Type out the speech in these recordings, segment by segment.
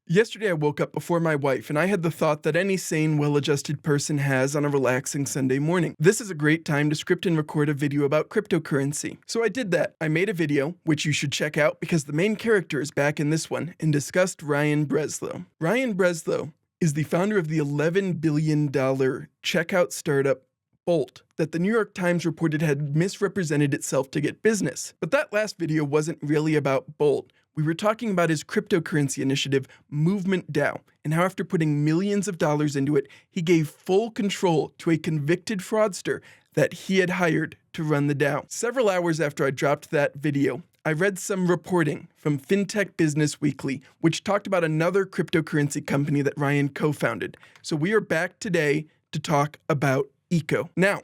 Yesterday I woke up before my wife and I had the thought that any sane, well-adjusted person has on a relaxing Sunday morning. This is a great time to script and record a video about cryptocurrency. So I did that. I made a video, which you should check out because the main character is back in this one, and discussed Ryan Breslow. Ryan Breslow is the founder of the $11 billion checkout startup Bolt that the New York Times reported had misrepresented itself to get business. But that last video wasn't really about Bolt. We were talking about his cryptocurrency initiative, Movement DAO, and how after putting millions of dollars into it, he gave full control to a convicted fraudster that he had hired to run the DAO. Several hours after I dropped that video, I read some reporting from Fintech Business Weekly, which talked about another cryptocurrency company that Ryan co-founded. So we are back today to talk about Eco. Now,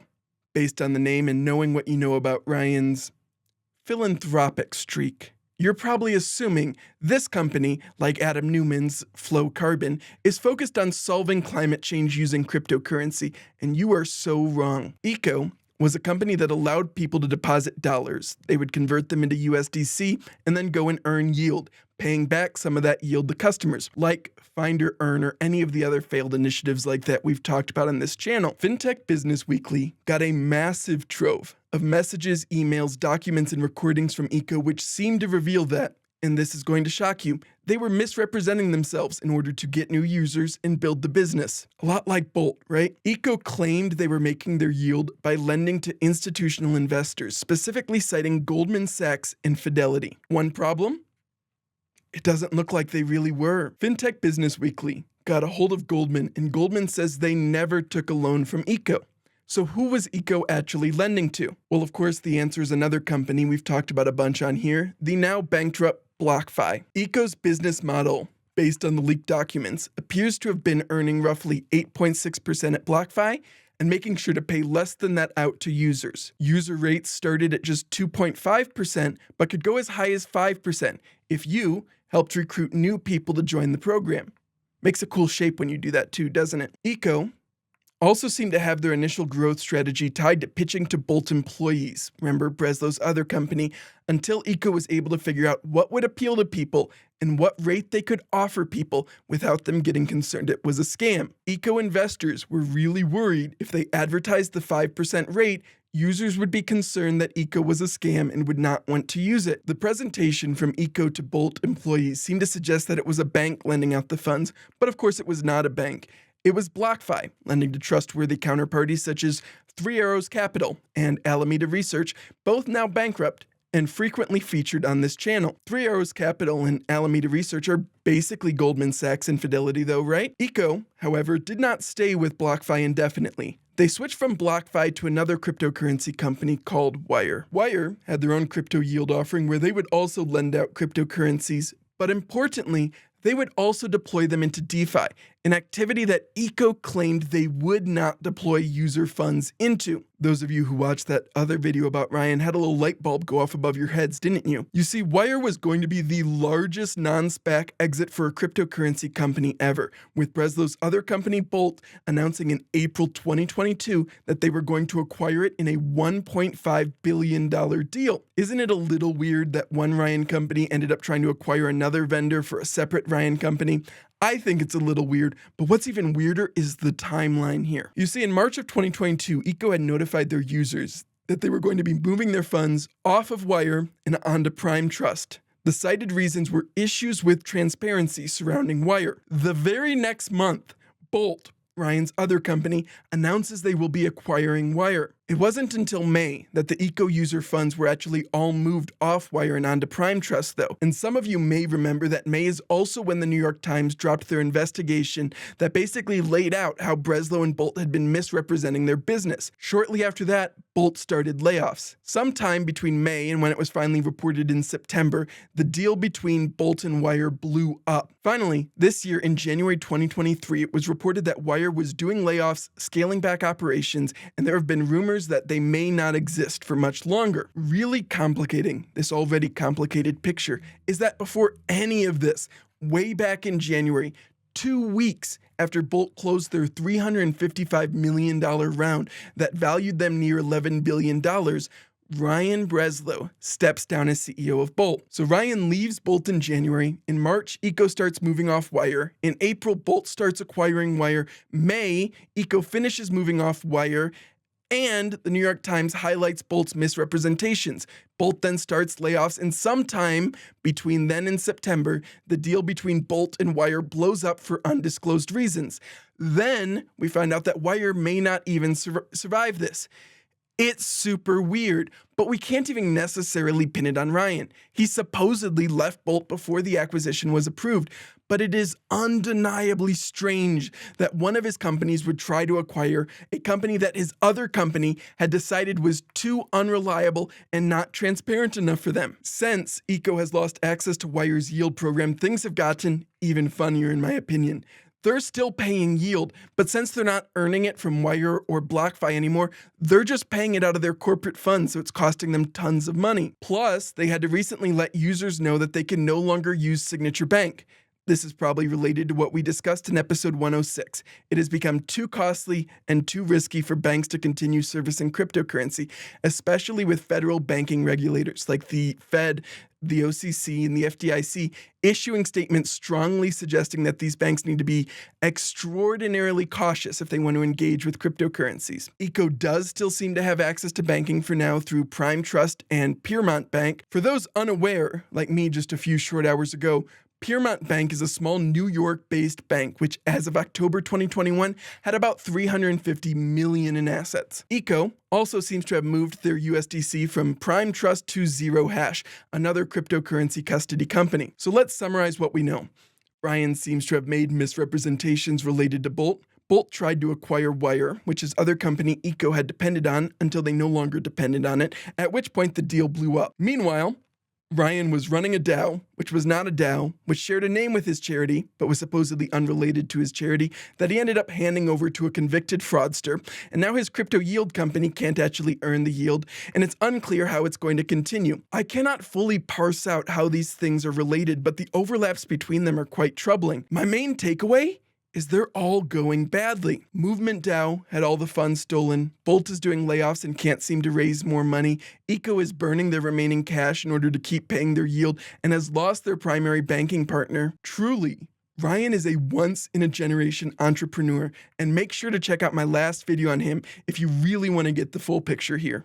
based on the name and knowing what you know about Ryan's philanthropic streak, you're probably assuming this company, like Adam Neumann's Flow Carbon, is focused on solving climate change using cryptocurrency, and you are so wrong. Eco was a company that allowed people to deposit dollars. They would convert them into USDC and then go and earn yield, paying back some of that yield to customers, like Find or Earn or any of the other failed initiatives like that we've talked about on this channel. Fintech Business Weekly got a massive trove of messages, emails, documents, and recordings from Eco which seemed to reveal that, and this is going to shock you, they were misrepresenting themselves in order to get new users and build the business. A lot like Bolt, right? Eco claimed they were making their yield by lending to institutional investors, specifically citing Goldman Sachs and Fidelity. One problem? It doesn't look like they really were. Fintech Business Weekly got a hold of Goldman, and Goldman says they never took a loan from Eco. So who was Eco actually lending to? Well, of course, the answer is another company we've talked about a bunch on here, the now bankrupt BlockFi. Eco's business model, based on the leaked documents, appears to have been earning roughly 8.6% at BlockFi and making sure to pay less than that out to users. User rates started at just 2.5%, but could go as high as 5% if you helped recruit new people to join the program. Makes a cool shape when you do that too, doesn't it? Eco also seemed to have their initial growth strategy tied to pitching to Bolt employees, remember Breslow's other company, until Eco was able to figure out what would appeal to people and what rate they could offer people without them getting concerned it was a scam. Eco investors were really worried if they advertised the 5% rate, users would be concerned that Eco was a scam and would not want to use it. The presentation from Eco to Bolt employees seemed to suggest that it was a bank lending out the funds, but of course it was not a bank. It was BlockFi, lending to trustworthy counterparties such as Three Arrows Capital and Alameda Research, both now bankrupt and frequently featured on this channel. Three Arrows Capital and Alameda Research are basically Goldman Sachs and Fidelity though, right? Eco, however, did not stay with BlockFi indefinitely. They switched from BlockFi to another cryptocurrency company called Wire. Wire had their own crypto yield offering where they would also lend out cryptocurrencies, but importantly, they would also deploy them into DeFi, an activity that Eco claimed they would not deploy user funds into. Those of you who watched that other video about Ryan had a little light bulb go off above your heads, didn't you? You see, Wire was going to be the largest non-SPAC exit for a cryptocurrency company ever, with Breslow's other company, Bolt, announcing in April 2022 that they were going to acquire it in a $1.5 billion deal. Isn't it a little weird that one Ryan company ended up trying to acquire another vendor for a separate Ryan company? I think it's a little weird, but what's even weirder is the timeline here. You see, in March of 2022, Eco had notified their users that they were going to be moving their funds off of Wire and onto Prime Trust. The cited reasons were issues with transparency surrounding Wire. The very next month, Bolt, Ryan's other company, announces they will be acquiring Wire. It wasn't until May that the Eco user funds were actually all moved off Wire and onto Prime Trust though. And some of you may remember that May is also when the New York Times dropped their investigation that basically laid out how Breslow and Bolt had been misrepresenting their business. Shortly after that, Bolt started layoffs. Sometime between May and when it was finally reported in September, the deal between Bolt and Wire blew up. Finally, this year in January 2023, it was reported that Wire was doing layoffs, scaling back operations, and there have been rumors that they may not exist for much longer. Really complicating this already complicated picture is that before any of this, way back in January, 2 weeks after Bolt closed their $355 million round that valued them near $11 billion, Ryan Breslow steps down as CEO of Bolt. So Ryan leaves Bolt in January. In March, Eco starts moving off Wire. In April, Bolt starts acquiring Wire. May, Eco finishes moving off Wire. And the New York Times highlights Bolt's misrepresentations. Bolt then starts layoffs, and sometime between then and September, the deal between Bolt and Wire blows up for undisclosed reasons. Then we find out that Wire may not even survive this. It's super weird, but we can't even necessarily pin it on Ryan. He supposedly left Bolt before the acquisition was approved, but it is undeniably strange that one of his companies would try to acquire a company that his other company had decided was too unreliable and not transparent enough for them. Since Eco has lost access to Wire's yield program, things have gotten even funnier in my opinion. They're still paying yield, but since they're not earning it from Wire or BlockFi anymore, they're just paying it out of their corporate funds, so it's costing them tons of money. Plus, they had to recently let users know that they can no longer use Signature Bank. This is probably related to what we discussed in episode 106. It has become too costly and too risky for banks to continue servicing cryptocurrency, especially with federal banking regulators like the Fed, the OCC, and the FDIC issuing statements strongly suggesting that these banks need to be extraordinarily cautious if they want to engage with cryptocurrencies. Eco does still seem to have access to banking for now through Prime Trust and Piermont Bank. For those unaware, like me just a few short hours ago, Piermont Bank is a small New York-based bank which, as of October 2021, had about $350 million in assets. Eco also seems to have moved their USDC from Prime Trust to Zero Hash, another cryptocurrency custody company. So let's summarize what we know. Ryan seems to have made misrepresentations related to Bolt. Bolt tried to acquire Wire, which his other company Eco had depended on until they no longer depended on it, at which point the deal blew up. Meanwhile, Ryan was running a DAO, which was not a DAO, which shared a name with his charity, but was supposedly unrelated to his charity, that he ended up handing over to a convicted fraudster, and now his crypto yield company can't actually earn the yield, and it's unclear how it's going to continue. I cannot fully parse out how these things are related, but the overlaps between them are quite troubling. My main takeaway is they're all going badly. Movement DAO had all the funds stolen. Bolt is doing layoffs and can't seem to raise more money. Eco is burning their remaining cash in order to keep paying their yield and has lost their primary banking partner. Truly, Ryan is a once-in-a-generation entrepreneur, and make sure to check out my last video on him if you really want to get the full picture here.